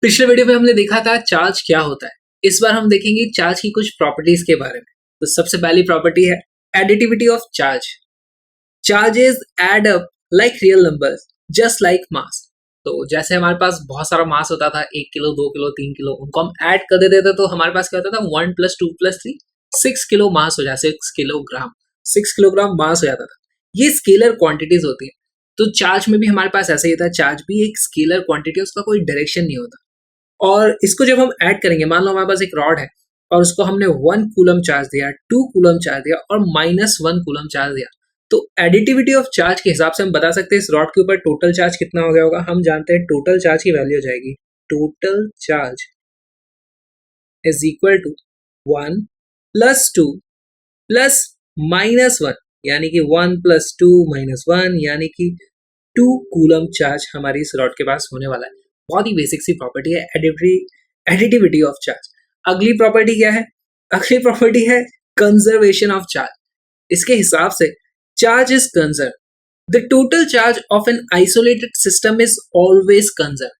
पिछले वीडियो में हमने देखा था चार्ज क्या होता है। इस बार हम देखेंगे चार्ज की कुछ प्रॉपर्टीज के बारे में। तो सबसे पहली प्रॉपर्टी है additivity of charge. Charges add up like real numbers just like mass. तो जैसे हमारे पास बहुत सारा मास होता था, 1 किलो 2 किलो 3 किलो, उनको हम ऐड कर देते थे तो हमारे पास क्या होता था, 1 + 2 + 3 6 किलो मास हो जाता, 6 किलोग्राम, 6 किलोग्राम मास हो जाता था। ये स्केलर क्वांटिटीज होती है। तो चार्ज में भी हमारे पास ऐसा ही था, चार्ज भी एक स्केलर क्वांटिटी है, उसका कोई डायरेक्शन नहीं होता। और इसको जब हम ऐड करेंगे, मान लो हमारे पास एक रॉड है और उसको हमने 1 कूलम चार्ज दिया, 2 कूलम चार्ज दिया और -1 कूलम चार्ज दिया, तो एडिटिविटी ऑफ चार्ज के हिसाब से हम बता सकते हैं इस रॉड के ऊपर टोटल चार्ज कितना हो गया होगा। हम जानते हैं टोटल चार्ज की वैल्यू हो जाएगी, total charge is equal to 1 + 2 + -1, यानी कि 1 + 2 - 1, यानी कि 2 कूलम चार्ज हमारी इस रॉड के पास होने वाला है। बहुत ही बेसिक सी प्रॉपर्टी है एडिटिविटी ऑफ चार्ज। अगली प्रॉपर्टी क्या है? अगली प्रॉपर्टी है कंजर्वेशन ऑफ चार्ज। इसके हिसाब से charge is conserve, the total charge of an isolated system is always conserve.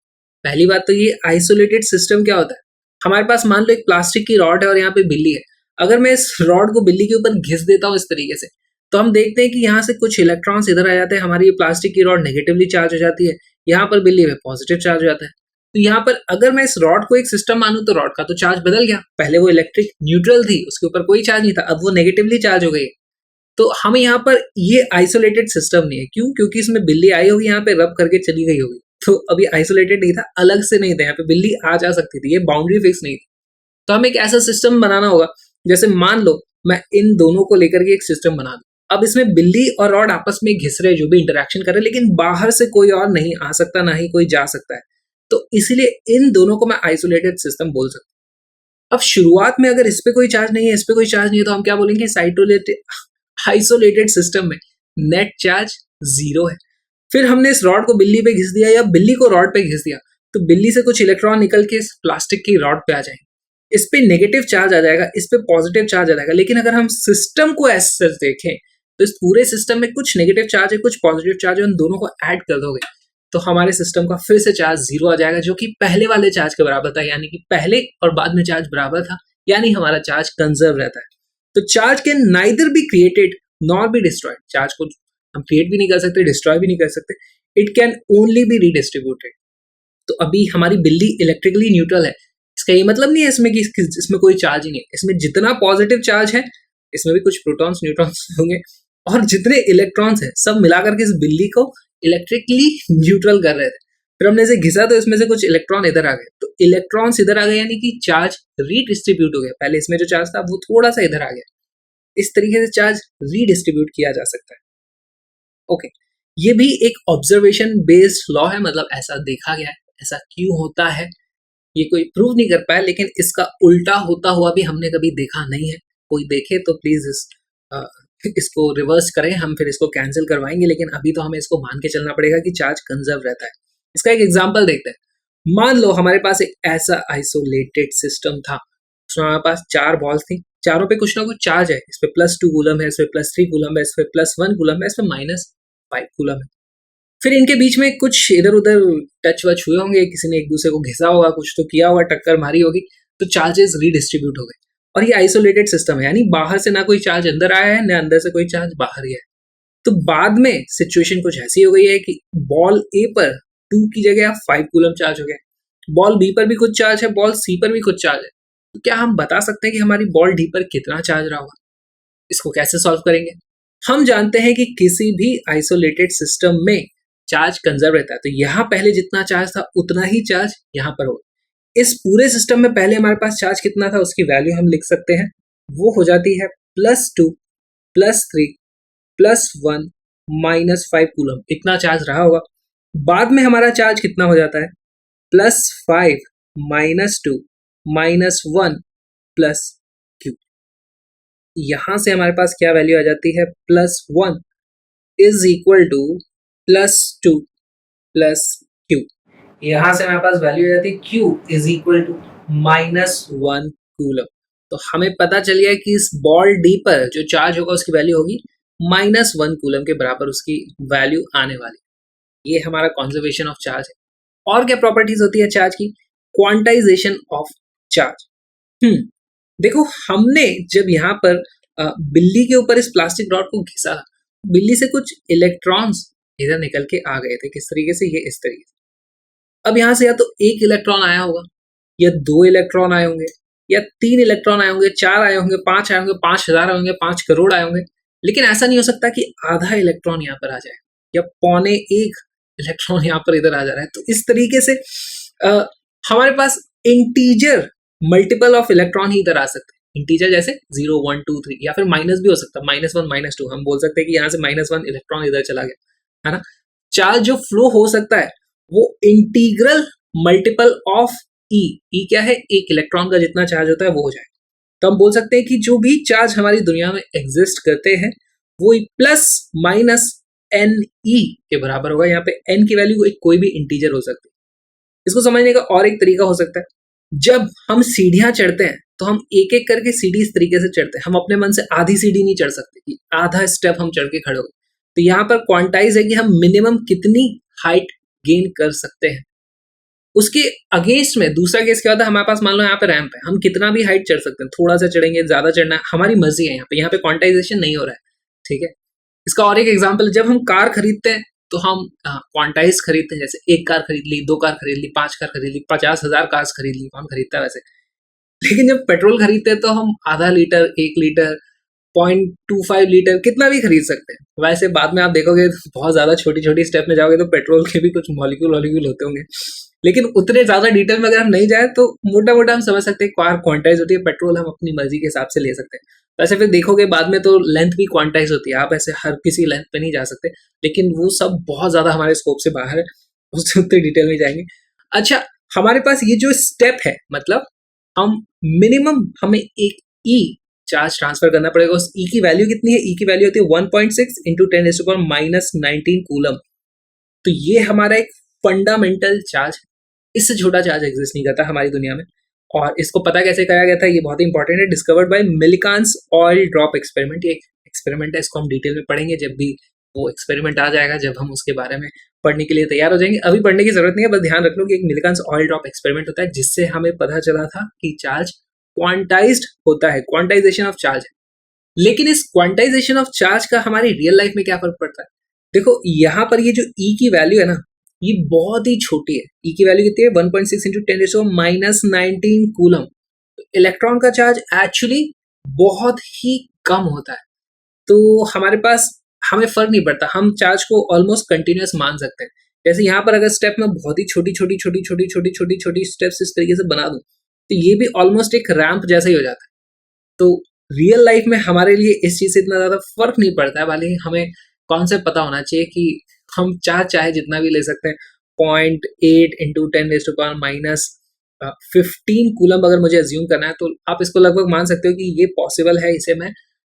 पहली बात तो ये आइसोलेटेड सिस्टम क्या होता है, हमारे पास मान लो एक प्लास्टिक की रॉड है और यहाँ पे बिल्ली है। अगर मैं इस रॉड को बिल्ली के ऊपर घिस देता हूँ इस तरीके से, तो हम देखते हैं कि यहाँ से कुछ इलेक्ट्रॉन्स इधर आ जाते हैं, हमारी ये प्लास्टिक की रॉड नेगेटिवली चार्ज हो जाती है, यहाँ पर बिल्ली में पॉजिटिव चार्ज हो जाता है। तो यहाँ पर अगर मैं इस रॉड को एक सिस्टम मानूं तो रॉड का तो चार्ज बदल गया। पहले वो इलेक्ट्रिक न्यूट्रल थी, उसके ऊपर कोई चार्ज नहीं था, अब वो नेगेटिवली चार्ज हो गई। तो हम यहाँ पर ये आइसोलेटेड सिस्टम नहीं है। क्यों? क्योंकि इसमें बिल्ली आई होगी, यहाँ पे रब करके चली गई होगी, तो अभी आइसोलेटेड नहीं था, अलग से नहीं था, यहाँ पे बिल्ली आ जा सकती थी, ये बाउंड्री फिक्स नहीं थी। तो हमें एक ऐसा सिस्टम बनाना होगा, जैसे मान लो मैं इन दोनों को लेकर के एक सिस्टम बना दूं। अब इसमें बिल्ली और रॉड आपस में घिस रहे, जो भी इंटरेक्शन कर रहे, लेकिन बाहर से कोई और नहीं आ सकता, ना ही कोई जा सकता है। तो इसलिए इन दोनों को मैं आइसोलेटेड सिस्टम बोल सकता हूँ। अब शुरुआत में अगर इस पे कोई चार्ज नहीं है, इस पे कोई चार्ज नहीं है, तो हम क्या बोलेंगे, आइसोलेटेड सिस्टम में नेट चार्ज 0 है। फिर हमने इस रॉड को बिल्ली पे घिस दिया या बिल्ली को रॉड पे घिस दिया, तो बिल्ली से कुछ इलेक्ट्रॉन निकल के इस प्लास्टिक की रॉड पे आ जाएंगे, इस पे नेगेटिव चार्ज आ जाएगा, इस पे पॉजिटिव चार्ज आ जाएगा। लेकिन अगर हम सिस्टम को ऐसे देखें तो इस पूरे सिस्टम में कुछ नेगेटिव चार्ज है, कुछ पॉजिटिव चार्ज है, उन दोनों को ऐड कर दोगे तो हमारे सिस्टम का फिर से चार्ज 0 आ जाएगा, जो कि पहले वाले चार्ज के बराबर था, यानी कि पहले और बाद में चार्ज बराबर था, यानी हमारा चार्ज कंजर्व रहता है। तो charge can neither be created nor be destroyed. Charge को हम क्रिएट भी नहीं कर सकते, डिस्ट्रॉय भी नहीं कर सकते, it can only be redistributed. तो अभी हमारी बिल्ली इलेक्ट्रिकली न्यूट्रल है, इसका ये मतलब नहीं है इसमें कि इसमें कोई चार्ज ही नहीं है। इसमें जितना पॉजिटिव चार्ज है, इसमें भी कुछ प्रोटॉन्स न्यूट्रॉन्स होंगे, और जितने इलेक्ट्रॉन्स हैं सब मिलाकर के इस बिल्ली को इलेक्ट्रिकली न्यूट्रल कर रहे थे। फिर हमने इसे घिसा तो इसमें से कुछ इलेक्ट्रॉन इधर आ गए, तो इलेक्ट्रॉन्स इधर आ गए, यानी कि चार्ज रीडिस्ट्रीब्यूट हो गया। पहले इसमें जो चार्ज था वो थोड़ा सा इधर आ गया। इस तरीके से चार्ज रीडिस्ट्रीब्यूट किया जा सकता है। ओके, ये भी एक ऑब्जर्वेशन बेस्ड लॉ है, मतलब ऐसा देखा गया है। ऐसा क्यों होता है ये कोई प्रूव नहीं कर पाया, लेकिन इसका उल्टा होता हुआ भी हमने कभी देखा नहीं है। कोई देखे तो प्लीज इसको रिवर्स करें, हम फिर इसको कैंसिल करवाएंगे, लेकिन अभी तो हमें इसको मान के चलना पड़ेगा कि चार्ज कंजर्व रहता है। इसका एक एग्जांपल देखते हैं। मान लो हमारे पास एक ऐसा आइसोलेटेड सिस्टम था, उसमें हमारे पास 4 बॉल्स थी, चारों पे कुछ ना कुछ चार्ज है। इस पे +2 कूलम है, इस पे +3 कूलम है, इस पे +1 कूलम है, इस पे -5 कूलम है। फिर इनके बीच में कुछ इधर उधर टच वच हुए होंगे, किसी ने एक दूसरे को घिसा होगा, कुछ तो किया होगा, टक्कर मारी होगी, तो चार्जेस रीडिस्ट्रीब्यूट हो गए। और ये आइसोलेटेड सिस्टम है, यानी बाहर से ना कोई चार्ज अंदर आया है, ना अंदर से कोई चार्ज बाहर गया है। तो बाद में सिचुएशन कुछ ऐसी हो गई है कि बॉल ए पर 2 की जगह 5 कूलम चार्ज हो गया, बॉल बी पर भी कुछ चार्ज है, बॉल सी पर भी कुछ चार्ज है। तो क्या हम बता सकते हैं कि हमारी बॉल डी पर कितना चार्ज रहा होगा? इसको कैसे सॉल्व करेंगे? हम जानते हैं कि किसी भी आइसोलेटेड सिस्टम में चार्ज कंजर्व रहता है, तो यहाँ पहले जितना चार्ज था उतना ही चार्ज यहाँ पर होगा। इस पूरे सिस्टम में पहले हमारे पास चार्ज कितना था उसकी वैल्यू हम लिख सकते हैं, वो हो जाती है +2 +3 +1 -5 कूलम, इतना चार्ज रहा होगा। बाद में हमारा चार्ज कितना हो जाता है, +5 -2 -1 +q। यहां से हमारे पास क्या वैल्यू आ जाती है, +1 इज इक्वल टू +2 +q। यहां से हमारे पास वैल्यू आ जाती है q is equal to -1 coulomb. तो हमें पता चल गया कि इस बॉल डी पर जो चार्ज होगा उसकी वैल्यू होगी -1 कूलम के बराबर, उसकी वैल्यू आने वाली। ये हमारा कंजर्वेशन ऑफ चार्ज है। और क्या प्रॉपर्टीज होती है चार्ज की? Quantization of charge. देखो हमने जब यहाँ पर बिल्ली के ऊपर इस प्लास्टिक रॉड को घिसा, बिल्ली से कुछ इलेक्ट्रॉन्स इधर निकल के आ गए थे। किस तरीके से? ये इस तरीके से। अब यहाँ से या तो एक इलेक्ट्रॉन आया होगा, या 2 इलेक्ट्रॉन आए होंगे, या 3 इलेक्ट्रॉन आए होंगे, 4 आए होंगे, 5 आए होंगे, 5000 आए होंगे, 5 करोड़ आए होंगे। लेकिन ऐसा नहीं हो सकता कि आधा इलेक्ट्रॉन यहाँ पर आ जाए या 0.25 इलेक्ट्रॉन यहाँ पर इधर आ जा रहा है। तो इस तरीके से हमारे पास इंटीजर मल्टीपल ऑफ इलेक्ट्रॉन ही इधर आ सकते हैं। इंटीजर जैसे 0 1 2 3, या फिर माइनस भी हो सकता है, -1 -2। हम बोल सकते हैं कि यहाँ से -1 इलेक्ट्रॉन इधर चला गया, है ना। चार्ज जो फ्लो हो सकता है वो इंटीग्रल मल्टीपल ऑफ ई। ई क्या है? एक इलेक्ट्रॉन का जितना चार्ज होता है वो हो जाए। तो हम बोल सकते हैं कि जो भी चार्ज हमारी दुनिया में एग्जिस्ट करते हैं वो प्लस माइनस एन ई के बराबर होगा। यहाँ पे एन की वैल्यू कोई भी इंटीजर हो सकती है। इसको समझने का और एक तरीका हो सकता है, जब हम सीढ़ियां चढ़ते हैं तो हम एक एक करके सीढ़ी इस तरीके से चढ़ते हैं। हम अपने मन से आधी सीढ़ी नहीं चढ़ सकते कि आधा स्टेप हम चढ़ के खड़े हो गए। तो यहाँ पर क्वांटाइज है कि हम मिनिमम कितनी हाइट गेन कर सकते हैं। उसके अगेंस्ट में दूसरा केस क्या होता है, हमारे पास मान लो यहाँ पे रैंप है, हम कितना भी हाइट चढ़ सकते हैं, थोड़ा सा चढ़ेंगे, ज्यादा चढ़ना है, हमारी मर्जी है। यहाँ पे क्वांटाइजेशन नहीं हो रहा है, ठीक है। इसका और एक एग्जाम्पल, जब हम कार खरीदते हैं तो हम क्वांटाइज खरीदते हैं। जैसे 1 कार खरीद ली, 2 कार खरीद ली, 5 कार खरीद ली, 50,000 कार्स खरीद ली, कौन खरीदता है वैसे। लेकिन जब पेट्रोल खरीदते हैं तो हम आधा लीटर, 1 लीटर, 0.25 लीटर, कितना भी खरीद सकते हैं। वैसे बाद में आप देखोगे बहुत ज्यादा छोटी छोटी स्टेप में जाओगे तो पेट्रोल के भी कुछ मॉलिक्यूल होते होंगे। लेकिन उतने ज्यादा डिटेल में अगर हम नहीं जाए तो मोटा मोटा हम समझ सकते हैं कार क्वांटाइज होती है, पेट्रोल हम अपनी मर्जी के हिसाब से ले सकते हैं। वैसे फिर देखोगे बाद में तो लेंथ भी क्वांटाइज होती है, आप ऐसे हर किसी लेंथ पे नहीं जा सकते, लेकिन वो सब बहुत ज्यादा हमारे स्कोप से बाहर है, उससे उतने डिटेल में जाएंगे। अच्छा, हमारे पास ये जो स्टेप है, मतलब हम मिनिमम हमें एक ई चार्ज ट्रांसफर करना पड़ेगा। उस ई की वैल्यू कितनी है? ई की वैल्यू होती है 1.6 इंटू 10⁻⁻19 कूलम। तो ये हमारा एक फंडामेंटल चार्ज है, इससे छोटा चार्ज एग्जिस्ट नहीं करता हमारी दुनिया में। और इसको पता कैसे कराया गया था, ये बहुत इंपॉर्टेंट है। Discovered by Millikan's oil drop experiment. ये एक्सपेरिमेंट है, इसको हम डिटेल में पढ़ेंगे जब भी वो एक्सपेरिमेंट आ जाएगा, जब हम उसके बारे में पढ़ने के लिए तैयार हो जाएंगे। अभी पढ़ने की जरूरत नहीं है, बस ध्यान रख लो कि एक मिलिकान्स ऑयल ड्रॉप एक्सपेरिमेंट होता है जिससे हमें पता चला था कि चार्ज क्वांटाइज्ड होता है, क्वांटाइजेशन ऑफ चार्ज है। लेकिन इस क्वांटाइजेशन ऑफ चार्ज का हमारी रियल लाइफ में क्या फर्क पड़ता है? देखो यहाँ पर ये जो ई की वैल्यू है ना, ये बहुत ही छोटी है। ई की वैल्यू कितनी है? 1.6 इंटू 10⁻⁻19 कूलम। इलेक्ट्रॉन का चार्ज एक्चुअली बहुत ही कम होता है, तो हमारे पास हमें फर्क नहीं पड़ता, हम चार्ज को ऑलमोस्ट कंटिन्यूअस मान सकते हैं। जैसे यहाँ पर अगर स्टेप में बहुत ही छोटी छोटी छोटी छोटी छोटी छोटी छोटी स्टेप्स इस तरीके से बना दूं तो ये भी ऑलमोस्ट एक रैंप जैसा ही हो जाता है। तो रियल लाइफ में हमारे लिए इस चीज से इतना ज्यादा फर्क नहीं पड़ता है, भले हमें कॉन्सेप्ट पता होना चाहिए कि हम चाहे जितना भी ले सकते हैं। 0.8 इंटू 10⁻⁻15 कूलम अगर मुझे अज्यूम करना है तो आप इसको लगभग मान सकते हो कि ये पॉसिबल है, इसे मैं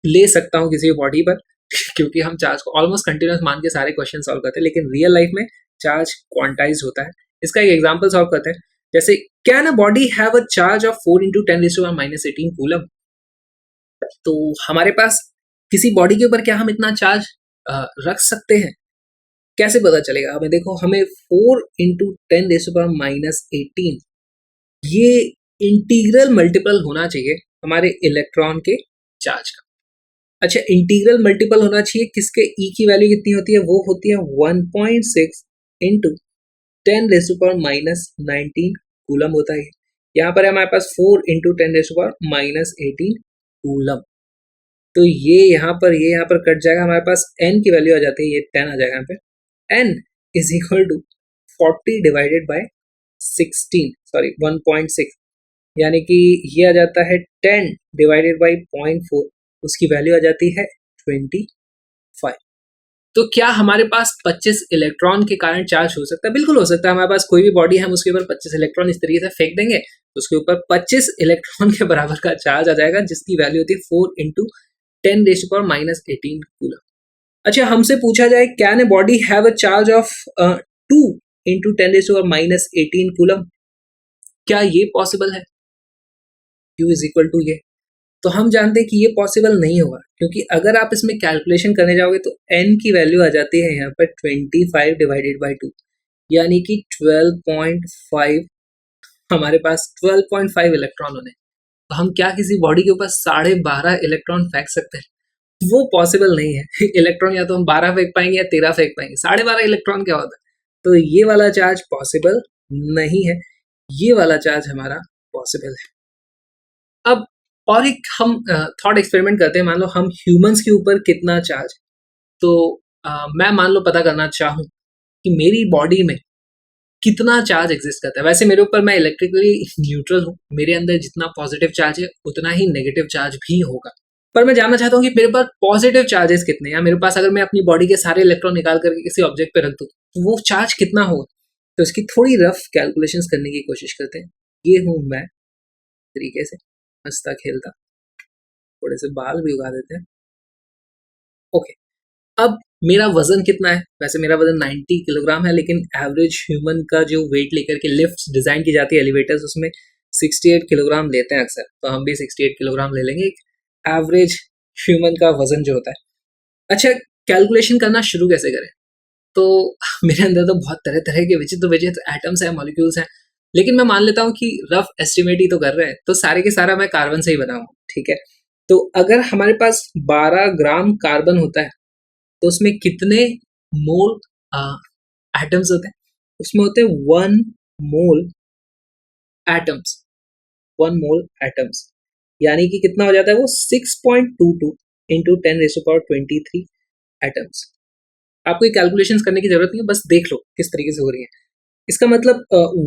ले सकता हूँ किसी भी बॉडी पर क्योंकि हम चार्ज को ऑलमोस्ट कंटिन्यूस मान के सारे क्वेश्चन सॉल्व करते हैं। लेकिन रियल लाइफ में चार्ज क्वांटाइज होता है। इसका एक एग्जाम्पल सॉल्व करते हैं। जैसे can a body have a charge of 4 into 10⁻⁻18 coulomb. तो हमारे पास किसी बॉडी के ऊपर क्या हम इतना चार्ज रख सकते हैं? कैसे पता चलेगा? हमें देखो, हमें 4 इंटू 10⁻⁻18 ये इंटीग्रल मल्टीपल होना चाहिए हमारे इलेक्ट्रॉन के चार्ज का। अच्छा, इंटीग्रल मल्टीपल होना चाहिए किसके? ई की वैल्यू कितनी होती है? वो होती है 1.6 इंटू 10⁻⁻19 कूलम होता है। यहाँ पर हमारे पास 4 इंटू 10⁻⁻18 कूलम। तो ये यहाँ पर कट जाएगा, हमारे पास n की वैल्यू आ जाती है, ये 10 आ जाएगा यहाँ पे। n is equal to 40 divided by 16, sorry 1.6, यानी कि ये आ जाता है 10 डिवाइडेड बाय 0.4, उसकी वैल्यू आ जाती है 25। तो क्या हमारे पास 25 इलेक्ट्रॉन के कारण चार्ज हो सकता है? बिल्कुल हो सकता है। हमारे पास कोई भी बॉडी है, हम उसके ऊपर 25 इलेक्ट्रॉन इस तरीके से फेंक देंगे तो उसके ऊपर 25 इलेक्ट्रॉन के बराबर का चार्ज आ जाएगा, जिसकी वैल्यू होती है 4 इंटू 10⁻⁻18 कूलम। अच्छा, हमसे पूछा जाए can a body have a charge of 2 into 10⁻⁻18 coulomb, क्या ये पॉसिबल है? Q इज इक्वल टू ये, तो हम जानते हैं कि ये पॉसिबल नहीं होगा, क्योंकि अगर आप इसमें कैलकुलेशन करने जाओगे तो n की वैल्यू आ जाती है यहाँ पर 25 डिवाइडेड बाय 2, यानी कि 12.5 हमारे पास 12.5 इलेक्ट्रॉन होने, तो हम क्या किसी बॉडी के ऊपर 12.5 इलेक्ट्रॉन फेंक सकते हैं? वो पॉसिबल नहीं है। इलेक्ट्रॉन या तो हम 12 फेंक पाएंगे या 13 फेंक पाएंगे, 12.5 इलेक्ट्रॉन क्या होता है? तो ये वाला चार्ज पॉसिबल नहीं है, ये वाला चार्ज हमारा पॉसिबल है। अब और एक हम थॉट एक्सपेरिमेंट करते हैं, मान लो हम ह्यूमंस के ऊपर कितना चार्ज, तो मैं मान लो पता करना चाहूँ कि मेरी बॉडी में कितना चार्ज एग्जिस्ट करता है। वैसे मेरे ऊपर मैं इलेक्ट्रिकली न्यूट्रल हूँ, मेरे अंदर जितना पॉजिटिव चार्ज है उतना ही नेगेटिव चार्ज भी होगा, पर मैं जानना चाहता हूँ कि मेरे पास पॉजिटिव चार्जेस कितने हैं, या मेरे पास अगर मैं अपनी बॉडी के सारे इलेक्ट्रॉन निकाल करके किसी ऑब्जेक्ट पे रख दूँ तो वो चार्ज कितना होगा। तो इसकी थोड़ी रफ कैलकुलेशंस करने की कोशिश करते हैं। ये हूँ मैं तरीके से हंसता खेलता, थोड़े से बाल भी उगा देते हैं। ओके, अब मेरा वजन कितना है? वैसे मेरा वजन 90 किलोग्राम है, लेकिन एवरेज ह्यूमन का जो वेट लेकर के लिफ्ट डिजाइन की जाती है एलिवेटर्स, उसमें 68 किलोग्राम लेते हैं अक्सर, तो हम भी 68 किलोग्राम ले लेंगे एक एवरेज ह्यूमन का वजन जो होता है। अच्छा, कैलकुलेशन करना शुरू कैसे करें? तो मेरे अंदर तो बहुत तरह तरह के विचित्र विचित्र एटम्स हैं, मॉलिक्यूल्स हैं, लेकिन मैं मान लेता हूँ कि रफ एस्टिमेट ही तो कर रहे हैं, तो सारे के सारा मैं कार्बन से ही बना हूँ, ठीक है। तो अगर हमारे पास 12 ग्राम कार्बन होता है तो उसमें कितने मोल एटम्स होते हैं? उसमें होते हैं 1 मोल एटम्स, 1 मोल एटम्स, यानी कि कितना हो जाता है वो 6.22 इंटू 10⁻23 एटम्स। आपको ये कैलकुलेशंस करने की जरूरत नहीं है, बस देख लो किस तरीके से हो रही है। इसका मतलब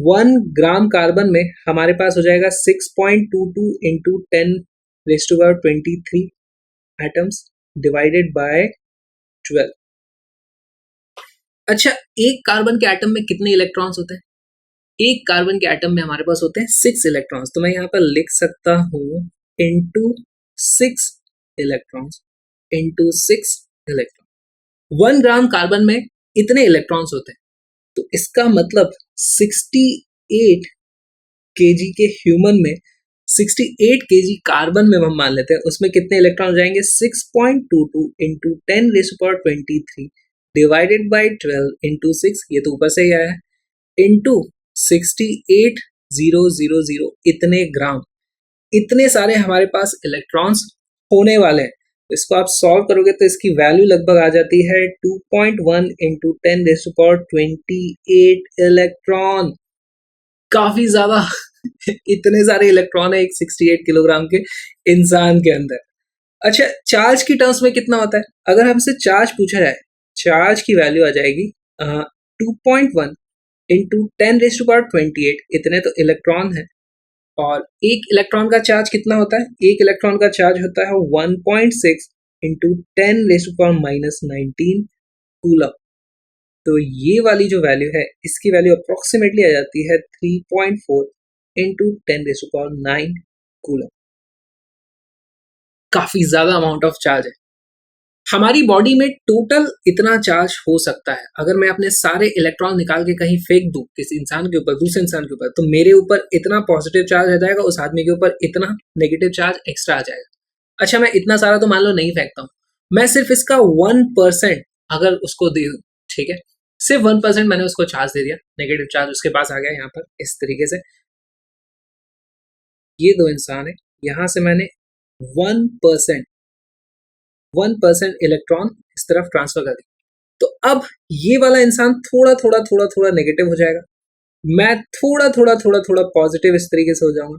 1 ग्राम कार्बन में हमारे पास हो जाएगा 6.22 इंटू 10⁻23 एटम्स डिवाइडेड बाय 12। अच्छा, एक कार्बन के एटम में कितने इलेक्ट्रॉन्स होते हैं? एक कार्बन के एटम में हमारे पास होते हैं 6 इलेक्ट्रॉन्स, तो मैं यहाँ पर लिख सकता हूँ into 6 electrons, into 6 electron. 1 gram carbon में इतने इलेक्ट्रॉन्स होते हैं, तो इसका मतलब 68 केजी के ह्यूमन में, 68 केजी कार्बन में हम मान लेते हैं, उसमें कितने इलेक्ट्रॉन हो जाएंगे? 6.22 इंटू 10⁻23 डिवाइडेड बाई 12 इंटू 6, ये तो ऊपर से ही आया है, इंटू 68,000 इतने ग्राम, इतने सारे हमारे पास इलेक्ट्रॉन्स होने वाले हैं। तो इसको आप सॉल्व करोगे तो इसकी वैल्यू लगभग आ जाती है 2.1 इंटू 10⁻28 इलेक्ट्रॉन। काफी ज्यादा इतने सारे इलेक्ट्रॉन है एक 68 किलोग्राम के इंसान के अंदर। अच्छा, चार्ज की टर्म्स में कितना होता है? अगर हमसे चार्ज पूछा जाए, चार्ज की वैल्यू आ जाएगी 2.1 इंटू 10⁻28, इतने तो इलेक्ट्रॉन है, और एक इलेक्ट्रॉन का चार्ज कितना होता है? एक इलेक्ट्रॉन का चार्ज होता है 1.6 इंटू 10⁻⁻19 कूलम। तो ये वाली जो वैल्यू है, इसकी वैल्यू अप्रोक्सीमेटली आ जाती है 3.4 इंटू 10⁻9 कूलम। काफी ज्यादा अमाउंट ऑफ चार्ज है। हमारी बॉडी में टोटल इतना चार्ज हो सकता है। अगर मैं अपने सारे इलेक्ट्रॉन निकाल के कहीं फेंक दूं किसी इंसान के ऊपर, दूसरे इंसान के ऊपर, तो मेरे ऊपर इतना पॉजिटिव चार्ज आ जाएगा, उस आदमी के ऊपर इतना नेगेटिव चार्ज एक्स्ट्रा आ जाएगा। अच्छा, मैं इतना सारा तो मान लो नहीं फेंकता हूँ, मैं सिर्फ इसका 1% अगर उसको दे दूं, ठीक है, सिर्फ 1% मैंने उसको चार्ज दे दिया, नेगेटिव चार्ज उसके पास आ गया यहाँ पर इस तरीके से। ये दो इंसान है, यहाँ से मैंने 1% इलेक्ट्रॉन इस तरफ ट्रांसफर कर दी, तो अब ये वाला इंसान थोड़ा थोड़ा थोड़ा थोड़ा नेगेटिव हो जाएगा, मैं थोड़ा थोड़ा थोड़ा थोड़ा पॉजिटिव इस तरीके से हो जाऊंगा,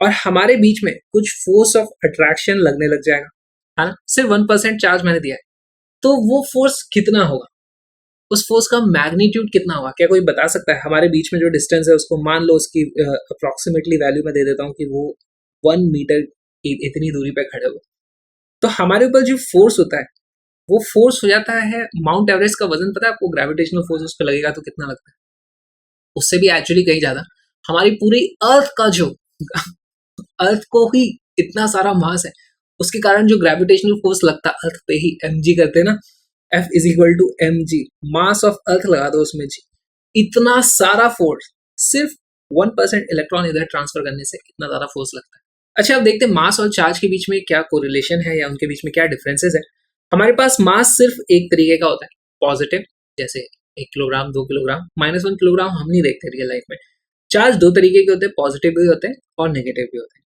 और हमारे बीच में कुछ फोर्स ऑफ अट्रैक्शन लगने लग जाएगा, है ना। सिर्फ 1% चार्ज मैंने दिया है, तो वो फोर्स कितना होगा, उस फोर्स का मैग्नीट्यूड कितना होगा? क्या कोई बता सकता है? हमारे बीच में जो डिस्टेंस है उसको मान लो, उसकी अप्रोक्सीमेटली वैल्यू मैं दे देता हूँ कि वो 1 मीटर इतनी दूरी पे खड़े हो, तो हमारे ऊपर जो फोर्स होता है वो फोर्स हो जाता है माउंट एवरेस्ट का वजन। पता है आपको ग्रेविटेशनल फोर्स उस पर लगेगा तो कितना लगता है? उससे भी एक्चुअली कहीं ज्यादा। हमारी पूरी अर्थ का जो अर्थ को ही इतना सारा मास है, उसके कारण जो ग्रेविटेशनल फोर्स लगता है अर्थ पे ही, mg करते हैं ना, F is equal to mg, mass of Earth लगा दो उसमें जी, इतना सारा फोर्स सिर्फ 1% इलेक्ट्रॉन इधर ट्रांसफर करने से इतना ज्यादा फोर्स लगता है। अच्छा, अब देखते हैं मास और चार्ज के बीच में क्या कोरिलेशन है, या उनके बीच में क्या डिफरेंसेस है। हमारे पास मास सिर्फ एक तरीके का होता है, पॉजिटिव, जैसे 1 किलोग्राम 2 किलोग्राम, -1 किलोग्राम हम नहीं देखते रियल लाइफ में। चार्ज दो तरीके के होते हैं, पॉजिटिव भी होते हैं और नेगेटिव भी होते हैं।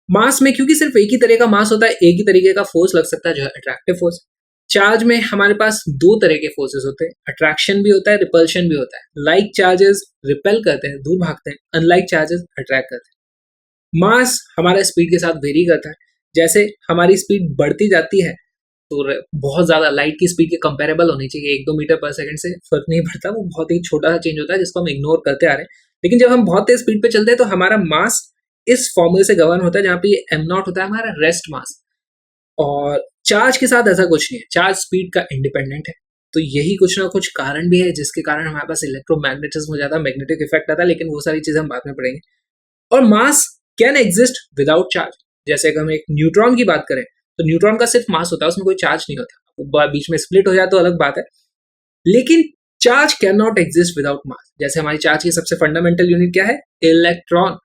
मास में क्योंकि सिर्फ एक ही तरह का मास होता है, एक ही तरीके का फोर्स लग सकता है जो है अट्रैक्टिव फोर्स। चार्ज में हमारे पास दो तरह के फोर्सेस होते हैं, अट्रैक्शन भी होता है, रिपल्शन भी होता है। लाइक चार्जेस रिपेल करते हैं, दूर भागते हैं, अनलाइक चार्जेस अट्रैक्ट करते हैं। मास हमारे स्पीड के साथ वेरी करता है, जैसे हमारी स्पीड बढ़ती जाती है तो बहुत ज्यादा लाइट की स्पीड के कंपेरेबल होनी चाहिए, 1-2 मीटर पर सेकंड से फर्क नहीं पड़ता, वो बहुत ही छोटा सा चेंज होता है जिसको हम इग्नोर करते आ रहे हैं। लेकिन जब हम बहुत तेज स्पीड पे चलते हैं तो हमारा मास इस फॉर्मूले से गवर्न होता है, जहाँ पे ये एम नॉट होता है हमारा रेस्ट मास। और चार्ज के साथ ऐसा कुछ नहीं है, चार्ज स्पीड का इंडिपेंडेंट है। तो यही कुछ ना कुछ कारण भी है जिसके कारण हमारे पास इलेक्ट्रोमैग्नेटिज्म हो जाता है, मैग्नेटिक इफेक्ट आता है, लेकिन वो सारी चीजें हम बाद में पढ़ेंगे। और मास कैन एग्जिस्ट विदाउट चार्ज। जैसे अगर हम एक न्यूट्रॉन की बात करें तो न्यूट्रॉन का सिर्फ मास होता है, उसमें कोई चार्ज नहीं होता, वो बीच में स्प्लिट हो जाए तो अलग बात है। लेकिन charge can not exist without mass. जैसे हमारी चार्ज की सबसे फंडामेंटल यूनिट क्या है, इलेक्ट्रॉन।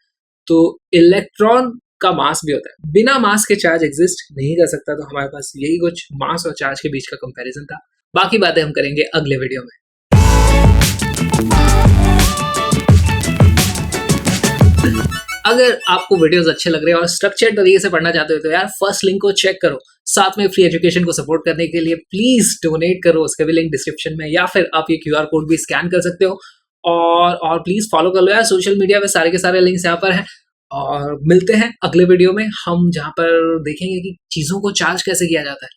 तो इलेक्ट्रॉन का मास भी होता है, बिना मास के चार्ज एग्जिस्ट नहीं कर सकता। तो हमारे पास यही कुछ मास और चार्ज के बीच का कंपैरिजन था। बाकी बातें हम करेंगे अगले वीडियो में। अगर आपको वीडियोस अच्छे लग रहे हैं और स्ट्रक्चर्ड तरीके से पढ़ना चाहते हो तो यार फर्स्ट लिंक को चेक करो। साथ में फ्री एजुकेशन को सपोर्ट करने के लिए प्लीज डोनेट करो, उसका भी लिंक डिस्क्रिप्शन में, या फिर आप ये क्यूआर कोड भी स्कैन कर सकते हो। और प्लीज फॉलो कर लो यार, सोशल मीडिया पे सारे के सारे लिंक्स यहाँ पर हैं। और मिलते हैं अगले वीडियो में, हम जहाँ पर देखेंगे कि चीजों को चार्ज कैसे किया जाता है।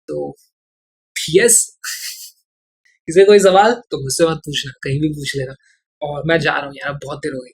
तो यस, किसी कोई सवाल तो मुझसे मत पूछना, कहीं भी पूछ लेना। और मैं जा रहा हूँ यार, बहुत देर हो गई।